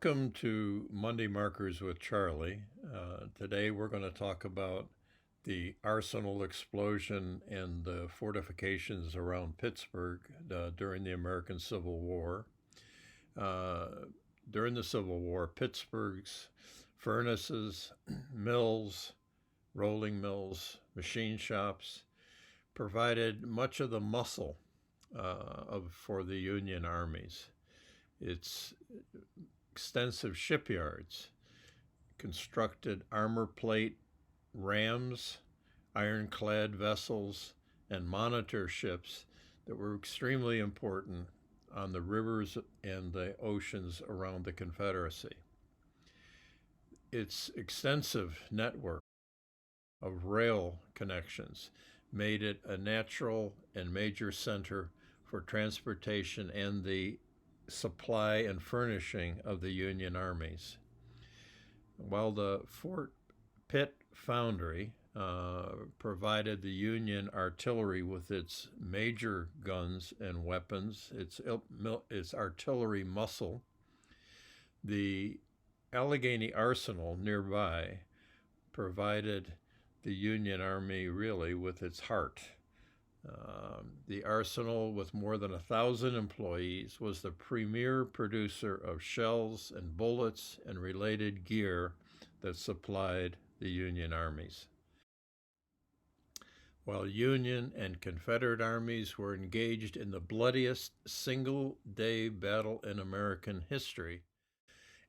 Welcome to Monday Markers with Charlie. Today we're going to talk about the Arsenal explosion and the fortifications around Pittsburgh during the American Civil War. Uh, During the Civil War, Pittsburgh's furnaces, mills, rolling mills, machine shops provided much of the muscle for the Union armies. Its extensive shipyards constructed armor plate rams, ironclad vessels, and monitor ships that were extremely important on the rivers and the oceans around the Confederacy. Its extensive network of rail connections made it a natural and major center for transportation and the supply and furnishing of the Union armies. While the Fort Pitt Foundry provided the Union artillery with its major guns and weapons, its artillery muscle, the Allegheny Arsenal nearby provided the Union Army really with its heart. The arsenal, with more than 1,000 employees, was the premier producer of shells and bullets and related gear that supplied the Union armies. While Union and Confederate armies were engaged in the bloodiest single-day battle in American history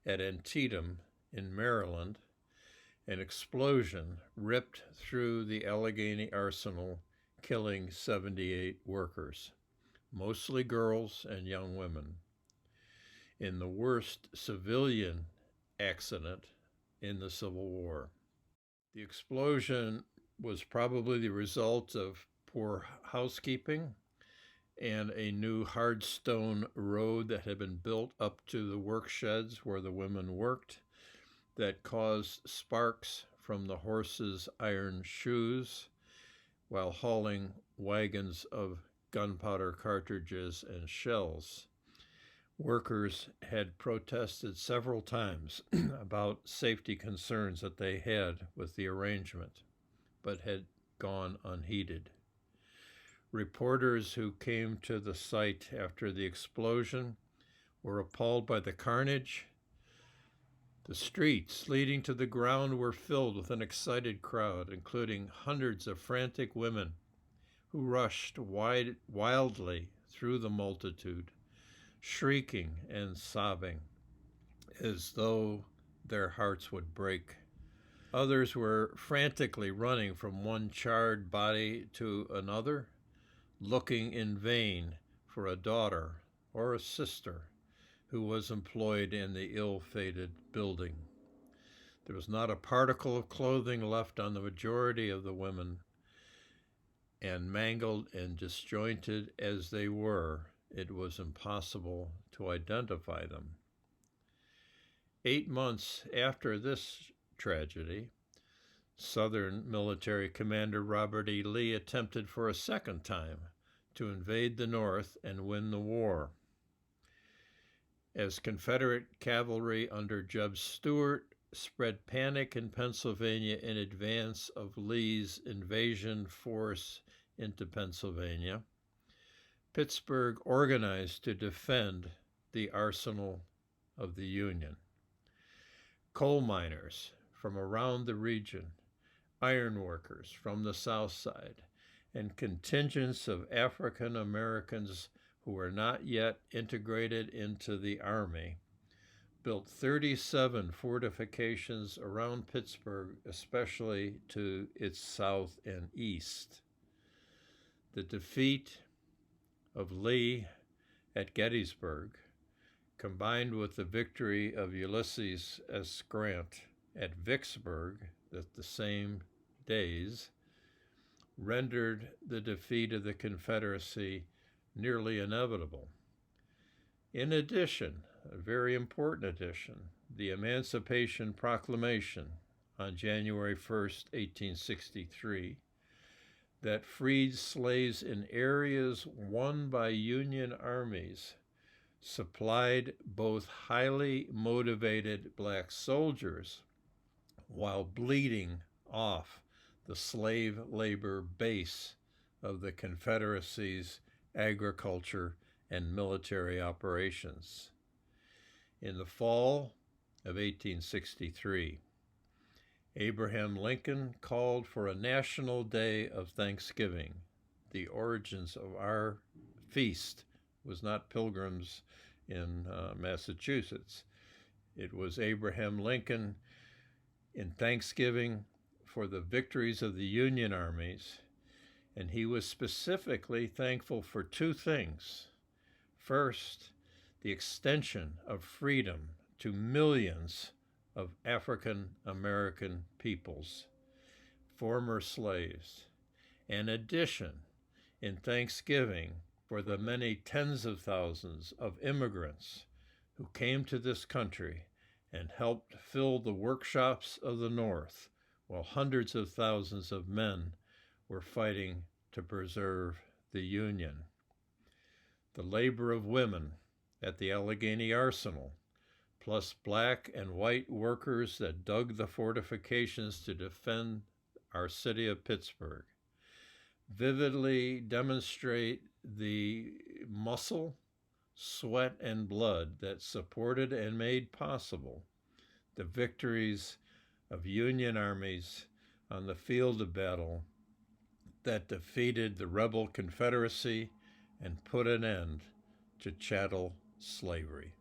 at Antietam in Maryland, an explosion ripped through the Allegheny Arsenal, killing 78 workers, mostly girls and young women, in the worst civilian accident in the Civil War. The explosion was probably the result of poor housekeeping and a new hard stone road that had been built up to the work sheds where the women worked that caused sparks from the horses' iron shoes while hauling wagons of gunpowder cartridges and shells. Workers had protested several times about safety concerns that they had with the arrangement, but had gone unheeded. Reporters who came to the site after the explosion were appalled by the carnage. The streets leading to the ground were filled with an excited crowd, including hundreds of frantic women who rushed wildly through the multitude, shrieking and sobbing as though their hearts would break. Others were frantically running from one charred body to another, looking in vain for a daughter or a sister who was employed in the ill-fated building. There was not a particle of clothing left on the majority of the women, and mangled and disjointed as they were, it was impossible to identify them. 8 months after this tragedy, Southern military commander Robert E. Lee attempted for a second time to invade the North and win the war. As Confederate cavalry under Jeb Stuart spread panic in Pennsylvania in advance of Lee's invasion force into Pennsylvania, Pittsburgh organized to defend the arsenal of the Union. Coal miners from around the region, iron workers from the South Side, and contingents of African Americans who were not yet integrated into the Army, built 37 fortifications around Pittsburgh, especially to its south and east. The defeat of Lee at Gettysburg, combined with the victory of Ulysses S. Grant at Vicksburg at the same days, rendered the defeat of the Confederacy nearly inevitable. In addition, a very important addition, the Emancipation Proclamation on January 1st, 1863, that freed slaves in areas won by Union armies supplied both highly motivated black soldiers while bleeding off the slave labor base of the Confederacy's agriculture and military operations. In the fall of 1863, Abraham Lincoln called for a national day of Thanksgiving. The origins of our feast was not Pilgrims in Massachusetts. It was Abraham Lincoln in Thanksgiving for the victories of the Union armies, and he was specifically thankful for two things. First, the extension of freedom to millions of African American peoples, former slaves. In addition, in Thanksgiving, for the many tens of thousands of immigrants who came to this country and helped fill the workshops of the North, while hundreds of thousands of men were fighting to preserve the Union. The labor of women at the Allegheny Arsenal, plus black and white workers that dug the fortifications to defend our city of Pittsburgh, vividly demonstrate the muscle, sweat, and blood that supported and made possible the victories of Union armies on the field of battle that defeated the rebel Confederacy and put an end to chattel slavery.